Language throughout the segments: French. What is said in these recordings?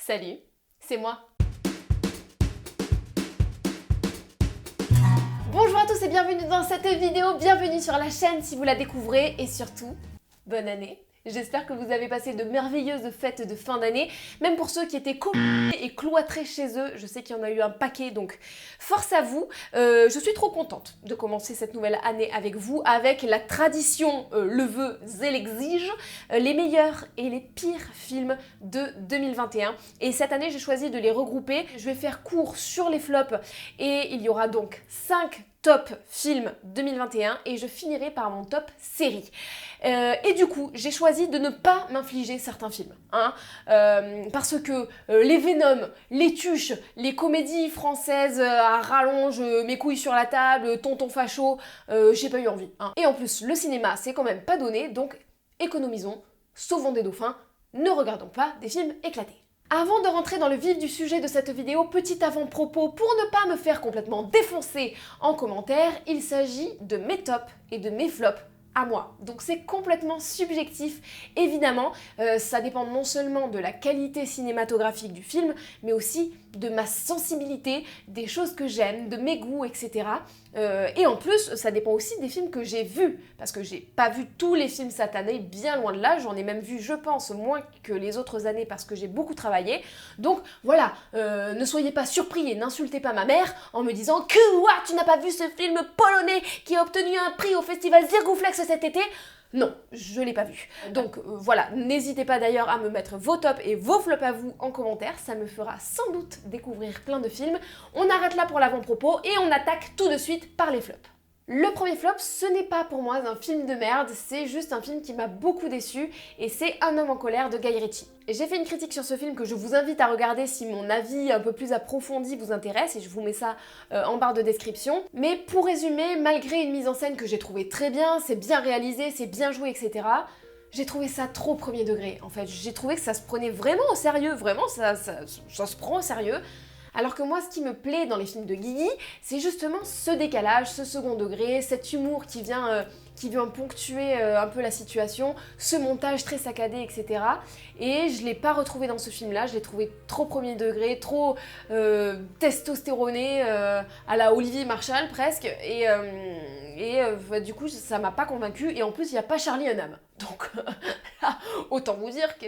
Salut, c'est moi. Bonjour à tous et bienvenue dans cette vidéo, bienvenue sur la chaîne si vous la découvrez et surtout, bonne année. J'espère que vous avez passé de merveilleuses fêtes de fin d'année, même pour ceux qui étaient et cloîtrés chez eux, je sais qu'il y en a eu un paquet, donc force à vous. Je suis trop contente de commencer cette nouvelle année avec vous, avec la tradition le veut et l'exige, les meilleurs et les pires films de 2021. Et cette année, j'ai choisi de les regrouper. Je vais faire court sur les flops et il y aura donc 5 top films 2021 et je finirai par mon top série. Et du coup, j'ai choisi de ne pas m'infliger certains films, parce que les Venom, les Tuches, les comédies françaises à rallonge, mes couilles sur la table, tonton facho, j'ai pas eu envie. Et en plus, le cinéma, c'est quand même pas donné, donc économisons, sauvons des dauphins, ne regardons pas des films éclatés. Avant de rentrer dans le vif du sujet de cette vidéo, petit avant-propos pour ne pas me faire complètement défoncer en commentaire, il s'agit de mes tops et de mes flops à moi. Donc c'est complètement subjectif, évidemment, ça dépend non seulement de la qualité cinématographique du film, mais aussi de ma sensibilité, des choses que j'aime, de mes goûts, etc. Et en plus, ça dépend aussi des films que j'ai vus, parce que j'ai pas vu tous les films cette année, bien loin de là, j'en ai même vu, je pense, moins que les autres années parce que j'ai beaucoup travaillé. Donc voilà, ne soyez pas surpris et n'insultez pas ma mère en me disant que what, tu n'as pas vu ce film polonais qui a obtenu un prix au festival Zirgouflex cet été? Non, je l'ai pas vu. Donc voilà, n'hésitez pas d'ailleurs à me mettre vos tops et vos flops à vous en commentaire, ça me fera sans doute découvrir plein de films. On arrête là pour l'avant-propos et on attaque tout de suite par les flops. Le premier flop, ce n'est pas pour moi un film de merde, c'est juste un film qui m'a beaucoup déçu et c'est Un homme en colère de Guy Ritchie. J'ai fait une critique sur ce film que je vous invite à regarder si mon avis un peu plus approfondi vous intéresse et je vous mets ça en barre de description. Mais pour résumer, malgré une mise en scène que j'ai trouvée très bien, c'est bien réalisé, c'est bien joué, etc., j'ai trouvé ça trop premier degré. En fait, j'ai trouvé que ça se prenait vraiment au sérieux, vraiment ça se prend au sérieux. Alors que moi, ce qui me plaît dans les films de Guigui, c'est justement ce décalage, ce second degré, cet humour qui vient ponctuer un peu la situation, ce montage très saccadé, etc. Et je l'ai pas retrouvé dans ce film-là, je l'ai trouvé trop premier degré, trop testostéroné, à la Olivier Marshall presque, et du coup ça m'a pas convaincue, et en plus il n'y a pas Charlie Hunnam. Donc autant vous dire que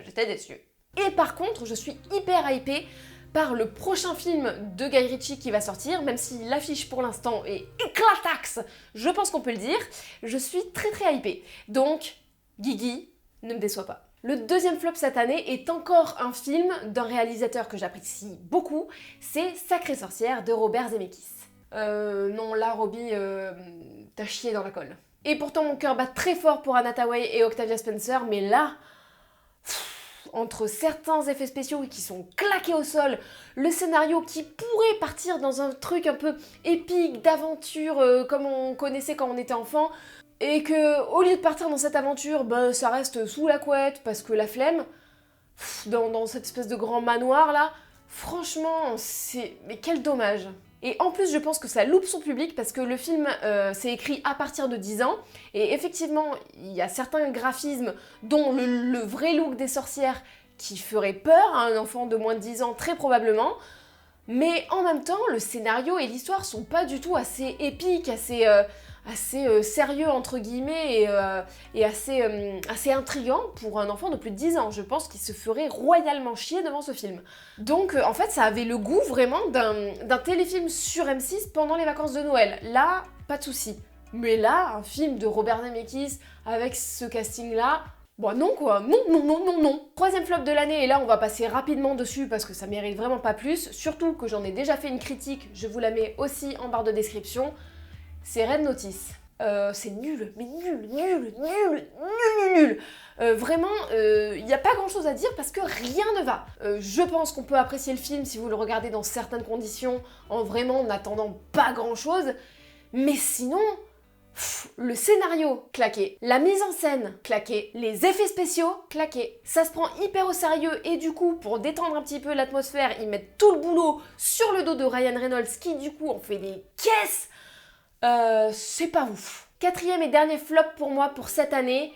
j'étais déçue. Et par contre, je suis hyper hypée par le prochain film de Guy Ritchie qui va sortir, même si l'affiche pour l'instant est éclataxe, je pense qu'on peut le dire, je suis très hypée. Donc, Guigui, ne me déçois pas. Le deuxième flop cette année est encore un film d'un réalisateur que j'apprécie beaucoup, c'est Sacrée sorcière de Robert Zemeckis. Non, là, Robbie, t'as chié dans la colle. Et pourtant, mon cœur bat très fort pour Anna Thaoué et Octavia Spencer, mais là... entre certains effets spéciaux qui sont claqués au sol, le scénario qui pourrait partir dans un truc un peu épique, d'aventure, comme on connaissait quand on était enfant, et que au lieu de partir dans cette aventure, ça reste sous la couette parce que la flemme, dans cette espèce de grand manoir là, franchement, mais quel dommage. Et en plus, je pense que ça loupe son public parce que le film c'est écrit à partir de 10 ans et effectivement, il y a certains graphismes dont le vrai look des sorcières qui ferait peur à un enfant de moins de 10 ans très probablement, mais en même temps, le scénario et l'histoire sont pas du tout assez épiques, assez sérieux entre guillemets et assez intriguant pour un enfant de plus de 10 ans. Je pense qu'il se ferait royalement chier devant ce film. Donc en fait ça avait le goût vraiment d'un téléfilm sur M6 pendant les vacances de Noël. Là, pas de souci. Mais là, un film de Robert Zemeckis avec ce casting là, bon non quoi, non. Troisième flop de l'année, et là on va passer rapidement dessus parce que ça mérite vraiment pas plus, surtout que j'en ai déjà fait une critique, je vous la mets aussi en barre de description. C'est Red Notice. C'est nul, mais nul. Vraiment, il n'y a pas grand chose à dire parce que rien ne va. Je pense qu'on peut apprécier le film si vous le regardez dans certaines conditions, en vraiment n'attendant pas grand chose, mais sinon, le scénario, claqué. La mise en scène, claqué. Les effets spéciaux, claqué. Ça se prend hyper au sérieux et du coup, pour détendre un petit peu l'atmosphère, ils mettent tout le boulot sur le dos de Ryan Reynolds qui du coup en fait des caisses. C'est pas ouf. Quatrième et dernier flop pour moi pour cette année,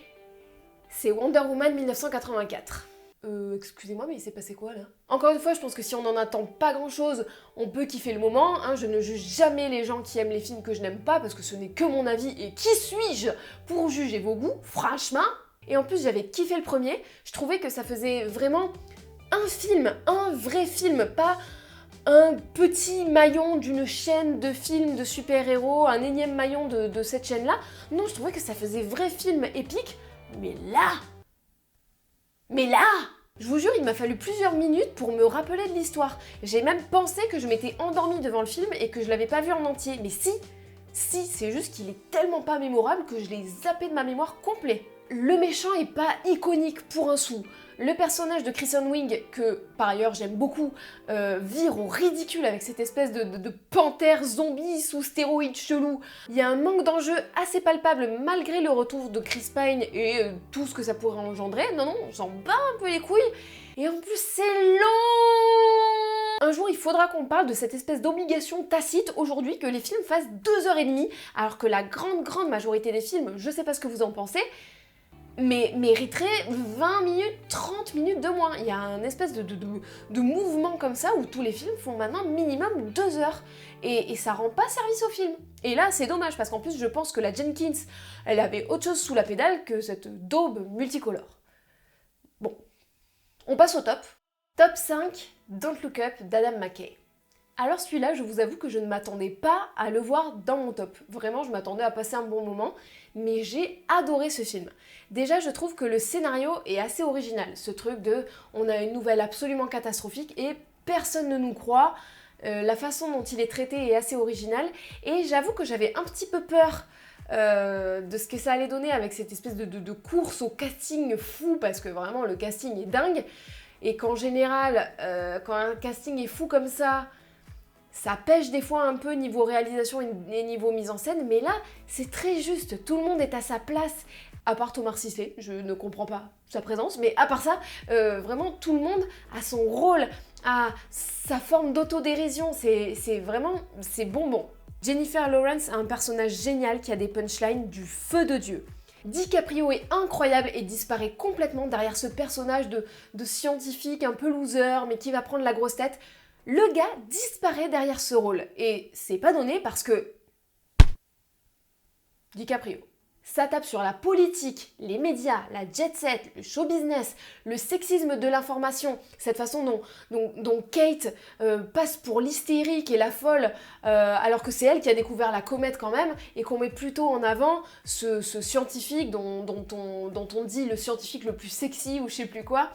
c'est Wonder Woman 1984. Excusez-moi, mais il s'est passé quoi là? Encore une fois, je pense que si on n'en attend pas grand chose, on peut kiffer le moment, hein. Je ne juge jamais les gens qui aiment les films que je n'aime pas, parce que ce n'est que mon avis, et qui suis-je pour juger vos goûts, franchement? Et en plus, j'avais kiffé le premier, je trouvais que ça faisait vraiment un film, un vrai film, pas un petit maillon d'une chaîne de films de super-héros, un énième maillon de cette chaîne-là. Non, je trouvais que ça faisait vrai film épique, mais là, je vous jure, il m'a fallu plusieurs minutes pour me rappeler de l'histoire. J'ai même pensé que je m'étais endormie devant le film et que je l'avais pas vu en entier. Mais si, c'est juste qu'il est tellement pas mémorable que je l'ai zappé de ma mémoire complet. Le méchant est pas iconique pour un sou. Le personnage de Kristen Wiig, que par ailleurs j'aime beaucoup, vire au ridicule avec cette espèce de panthère zombie sous stéroïdes chelou. Il y a un manque d'enjeu assez palpable malgré le retour de Chris Pine et tout ce que ça pourrait engendrer. Non, on s'en bat un peu les couilles. Et en plus c'est long. Un jour il faudra qu'on parle de cette espèce d'obligation tacite aujourd'hui que les films fassent 2h30, alors que la grande majorité des films, je sais pas ce que vous en pensez, mais mériterait 20 minutes, 30 minutes de moins. Il y a un espèce de mouvement comme ça où tous les films font maintenant minimum 2 heures. Et ça rend pas service au film. Et là, c'est dommage parce qu'en plus, je pense que la Jenkins, elle avait autre chose sous la pédale que cette daube multicolore. Bon, on passe au top. Top 5, Don't Look Up d'Adam McKay. Alors celui-là, je vous avoue que je ne m'attendais pas à le voir dans mon top. Vraiment, je m'attendais à passer un bon moment, mais j'ai adoré ce film. Déjà, je trouve que le scénario est assez original. Ce truc de on a une nouvelle absolument catastrophique et personne ne nous croit. La façon dont il est traité est assez originale. Et j'avoue que j'avais un petit peu peur de ce que ça allait donner avec cette espèce de course au casting fou, parce que vraiment le casting est dingue. Et qu'en général, quand un casting est fou comme ça pêche des fois un peu niveau réalisation et niveau mise en scène, mais là, c'est très juste. Tout le monde est à sa place, à part Omar Sy, je ne comprends pas sa présence, mais à part ça, vraiment, tout le monde a son rôle, a sa forme d'autodérision, c'est bonbon. Jennifer Lawrence a un personnage génial qui a des punchlines du feu de Dieu. DiCaprio est incroyable et disparaît complètement derrière ce personnage de scientifique un peu loser, mais qui va prendre la grosse tête. Le gars disparaît derrière ce rôle, et c'est pas donné parce que DiCaprio. Ça tape sur la politique, les médias, la jet set, le show business, le sexisme de l'information, cette façon dont Kate passe pour l'hystérique et la folle, alors que c'est elle qui a découvert la comète quand même, et qu'on met plutôt en avant ce scientifique dont on dit le scientifique le plus sexy ou je sais plus quoi.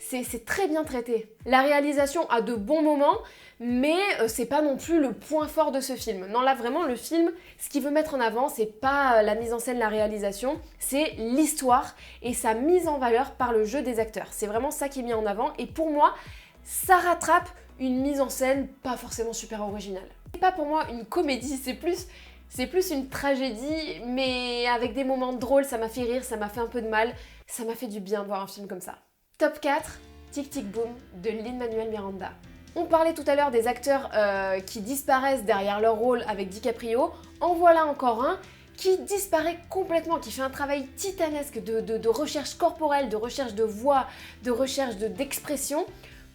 C'est très bien traité. La réalisation a de bons moments, mais c'est pas non plus le point fort de ce film. Non, là vraiment, le film, ce qu'il veut mettre en avant, c'est pas la mise en scène, la réalisation, c'est l'histoire et sa mise en valeur par le jeu des acteurs. C'est vraiment ça qui est mis en avant, et pour moi, ça rattrape une mise en scène pas forcément super originale. C'est pas pour moi une comédie, c'est plus une tragédie, mais avec des moments drôles, ça m'a fait rire, ça m'a fait un peu de mal, ça m'a fait du bien de voir un film comme ça. Top 4, Tic Tic Boom de Lin-Manuel Miranda. On parlait tout à l'heure des acteurs qui disparaissent derrière leur rôle avec DiCaprio. En voilà encore un qui disparaît complètement, qui fait un travail titanesque de recherche corporelle, de recherche de voix, de recherche d'expression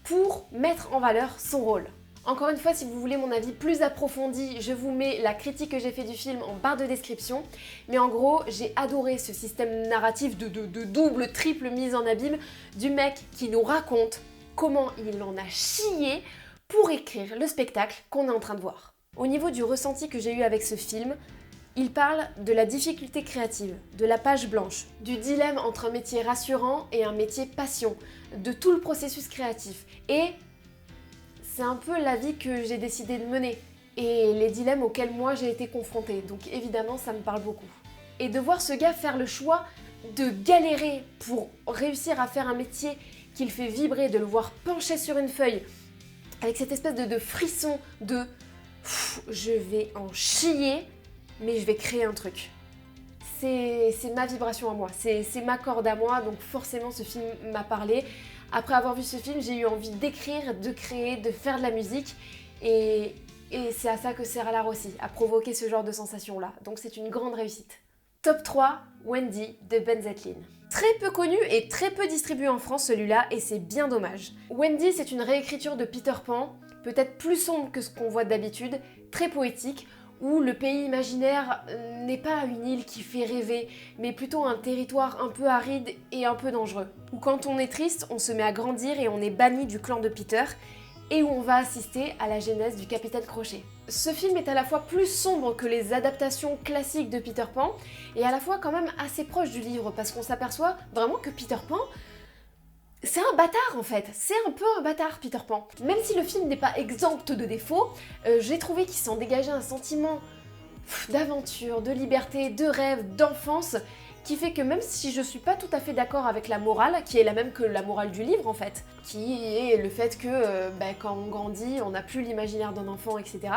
pour mettre en valeur son rôle. Encore une fois, si vous voulez mon avis plus approfondi, je vous mets la critique que j'ai fait du film en barre de description. Mais en gros, j'ai adoré ce système narratif de double, triple mise en abîme du mec qui nous raconte comment il en a chié pour écrire le spectacle qu'on est en train de voir. Au niveau du ressenti que j'ai eu avec ce film, il parle de la difficulté créative, de la page blanche, du dilemme entre un métier rassurant et un métier passion, de tout le processus créatif. Et c'est un peu la vie que j'ai décidé de mener et les dilemmes auxquels moi j'ai été confrontée, donc évidemment ça me parle beaucoup. Et de voir ce gars faire le choix de galérer pour réussir à faire un métier qu'il fait vibrer, de le voir pencher sur une feuille avec cette espèce de frisson de je vais en chier mais je vais créer un truc. C'est ma vibration à moi, c'est ma corde à moi, donc forcément ce film m'a parlé. Après avoir vu ce film, j'ai eu envie d'écrire, de créer, de faire de la musique, et c'est à ça que sert l'art aussi, à provoquer ce genre de sensations-là. Donc c'est une grande réussite. Top 3, Wendy de Ben Zetlin. Très peu connu et très peu distribué en France celui-là, et c'est bien dommage. Wendy, c'est une réécriture de Peter Pan, peut-être plus sombre que ce qu'on voit d'habitude, très poétique, où le pays imaginaire n'est pas une île qui fait rêver, mais plutôt un territoire un peu aride et un peu dangereux. Où quand on est triste, on se met à grandir et on est banni du clan de Peter, et où on va assister à la genèse du Capitaine Crochet. Ce film est à la fois plus sombre que les adaptations classiques de Peter Pan, et à la fois quand même assez proche du livre, parce qu'on s'aperçoit vraiment que Peter Pan, c'est un bâtard en fait, c'est un peu un bâtard Peter Pan. Même si le film n'est pas exempt de défauts, j'ai trouvé qu'il s'en dégageait un sentiment d'aventure, de liberté, de rêve, d'enfance, qui fait que même si je suis pas tout à fait d'accord avec la morale, qui est la même que la morale du livre en fait, qui est le fait que quand on grandit, on n'a plus l'imaginaire d'un enfant, etc.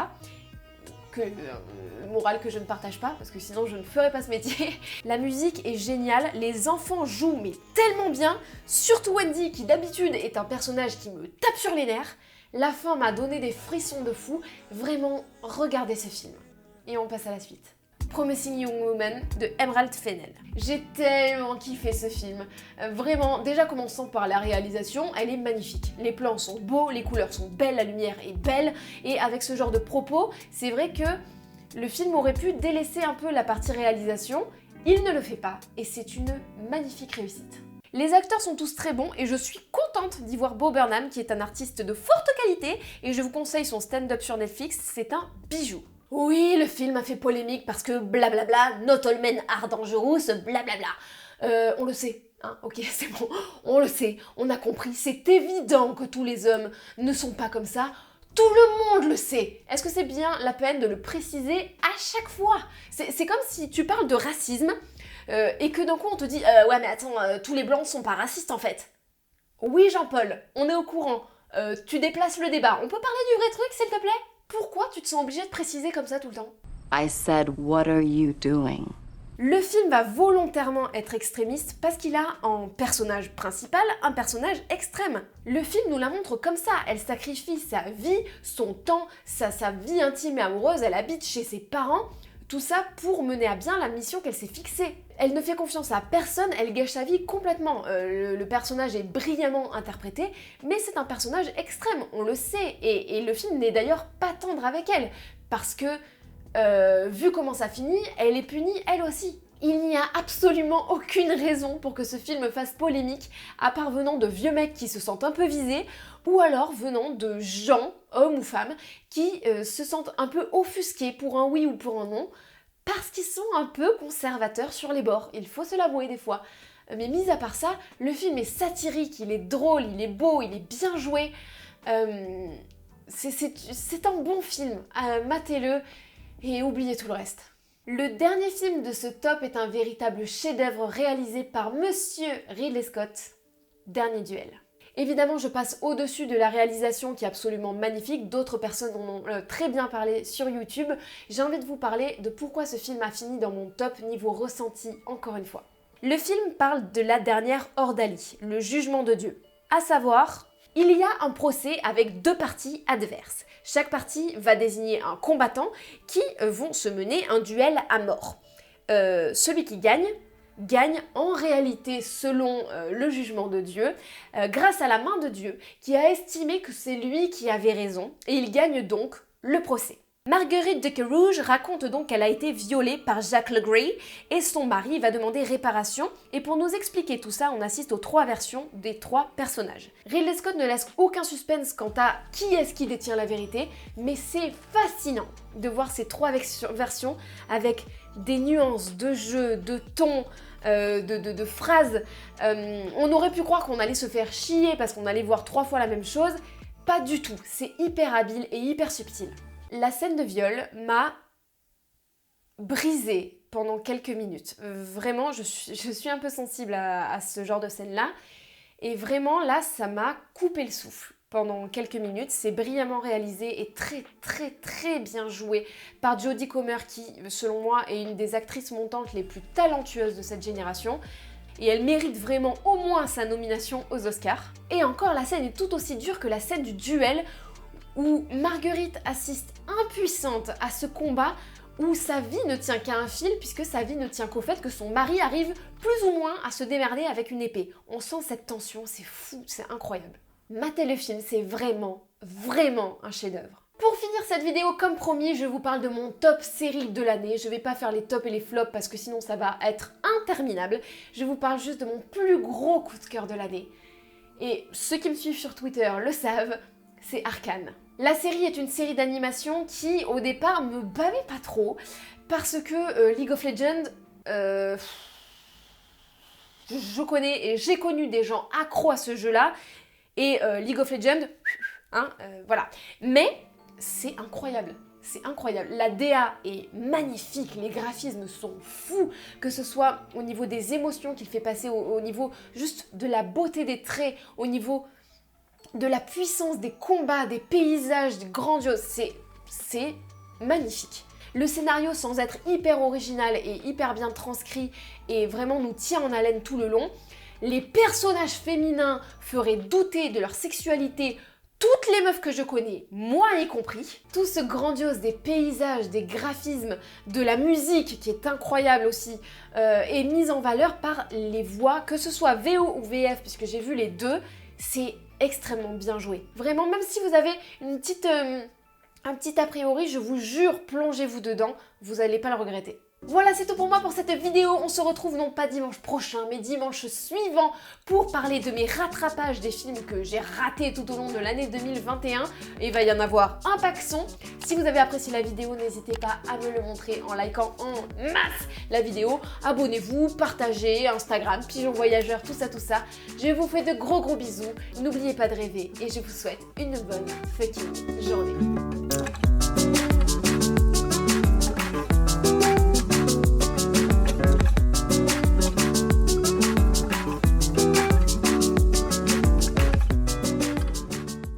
Morale que je ne partage pas, parce que sinon je ne ferais pas ce métier. La musique est géniale, les enfants jouent mais tellement bien, surtout Wendy qui d'habitude est un personnage qui me tape sur les nerfs. La fin m'a donné des frissons de fou, vraiment regardez ce film. Et on passe à la suite. Promising Young Woman de Emerald Fennell. J'ai tellement kiffé ce film. Vraiment, déjà commençant par la réalisation, elle est magnifique. Les plans sont beaux, les couleurs sont belles, la lumière est belle, et avec ce genre de propos, c'est vrai que le film aurait pu délaisser un peu la partie réalisation. Il ne le fait pas, et c'est une magnifique réussite. Les acteurs sont tous très bons et je suis contente d'y voir Bo Burnham qui est un artiste de forte qualité et je vous conseille son stand-up sur Netflix, c'est un bijou. Oui, le film a fait polémique parce que blablabla, not all men are dangerous, blablabla. On le sait, hein, ok, c'est bon, on le sait, on a compris, c'est évident que tous les hommes ne sont pas comme ça. Tout le monde le sait. Est-ce que c'est bien la peine de le préciser à chaque fois? C'est comme si tu parles de racisme et que d'un coup on te dit ouais mais attends, tous les blancs sont pas racistes en fait. Oui Jean-Paul, on est au courant. Tu déplaces le débat. On peut parler du vrai truc s'il te plaît? Pourquoi tu te sens obligé de préciser comme ça tout le temps? I said, what are you doing? Le film va volontairement être extrémiste parce qu'il a en personnage principal un personnage extrême. Le film nous la montre comme ça, elle sacrifie sa vie, son temps, sa vie intime et amoureuse, elle habite chez ses parents, tout ça pour mener à bien la mission qu'elle s'est fixée. Elle ne fait confiance à personne, elle gâche sa vie complètement. Le personnage est brillamment interprété, mais c'est un personnage extrême, on le sait, et le film n'est d'ailleurs pas tendre avec elle, parce que vu comment ça finit, elle est punie elle aussi. Il n'y a absolument aucune raison pour que ce film fasse polémique, à part venant de vieux mecs qui se sentent un peu visés, ou alors venant de gens, hommes ou femmes, qui se sentent un peu offusqués pour un oui ou pour un non, parce qu'ils sont un peu conservateurs sur les bords, il faut se l'avouer des fois. Mais mis à part ça, le film est satirique, il est drôle, il est beau, il est bien joué. C'est un bon film, matez-le et oubliez tout le reste. Le dernier film de ce top est un véritable chef-d'œuvre réalisé par Monsieur Ridley Scott, Dernier Duel. Évidemment, je passe au-dessus de la réalisation qui est absolument magnifique, d'autres personnes en ont très bien parlé sur YouTube. J'ai envie de vous parler de pourquoi ce film a fini dans mon top niveau ressenti, encore une fois. Le film parle de la dernière ordalie, le jugement de Dieu. À savoir, il y a un procès avec deux parties adverses. Chaque partie va désigner un combattant qui vont se mener un duel à mort. Celui qui gagne en réalité, selon le jugement de Dieu, grâce à la main de Dieu, qui a estimé que c'est lui qui avait raison, et il gagne donc le procès. Marguerite de Carouge raconte donc qu'elle a été violée par Jacques Le Gray et son mari va demander réparation. Et pour nous expliquer tout ça, on assiste aux trois versions des trois personnages. Ridley Scott ne laisse aucun suspense quant à qui est-ce qui détient la vérité, mais c'est fascinant de voir ces trois versions avec des nuances de jeu, de ton, de phrases. On aurait pu croire qu'on allait se faire chier parce qu'on allait voir 3 fois la même chose. Pas du tout, c'est hyper habile et hyper subtil. La scène de viol m'a brisée pendant quelques minutes. Vraiment, je suis un peu sensible à ce genre de scène-là. Et vraiment, là, ça m'a coupé le souffle pendant quelques minutes. C'est brillamment réalisé et très, très, très bien joué par Jodie Comer, qui, selon moi, est une des actrices montantes les plus talentueuses de cette génération. Et elle mérite vraiment au moins sa nomination aux Oscars. Et encore, la scène est tout aussi dure que la scène du duel, où Marguerite assiste impuissante à ce combat où sa vie ne tient qu'à un fil, puisque sa vie ne tient qu'au fait que son mari arrive plus ou moins à se démerder avec une épée. On sent cette tension, c'est fou, c'est incroyable. Matez le film, c'est vraiment, vraiment un chef-d'œuvre. Pour finir cette vidéo, comme promis, je vous parle de mon top série de l'année. Je vais pas faire les tops et les flops parce que sinon ça va être interminable. Je vous parle juste de mon plus gros coup de cœur de l'année. Et ceux qui me suivent sur Twitter le savent, c'est Arcane. La série est une série d'animation qui, au départ, me bavait pas trop parce que League of Legends, je connais et j'ai connu des gens accros à ce jeu-là et League of Legends, voilà. Mais c'est incroyable. C'est incroyable. La DA est magnifique, les graphismes sont fous, que ce soit au niveau des émotions qu'il fait passer, au niveau juste de la beauté des traits, au niveau de la puissance des combats, des paysages, du grandiose. C'est magnifique. Le scénario, sans être hyper original et hyper bien transcrit, et vraiment nous tient en haleine tout le long. Les personnages féminins feraient douter de leur sexualité toutes les meufs que je connais, moi y compris. Tout ce grandiose des paysages, des graphismes, de la musique qui est incroyable aussi, est mise en valeur par les voix, que ce soit VO ou VF, puisque j'ai vu les deux, c'est extrêmement bien joué. Vraiment, même si vous avez un petit a priori, je vous jure, plongez-vous dedans, vous n'allez pas le regretter. Voilà, c'est tout pour moi pour cette vidéo. On se retrouve non pas dimanche prochain, mais dimanche suivant pour parler de mes rattrapages des films que j'ai ratés tout au long de l'année 2021. Et il va y en avoir un paqueton. Si vous avez apprécié la vidéo, n'hésitez pas à me le montrer en likant en masse la vidéo. Abonnez-vous, partagez, Instagram, Pigeon Voyageur, tout ça. Je vous fais de gros bisous. N'oubliez pas de rêver et je vous souhaite une bonne fucking journée.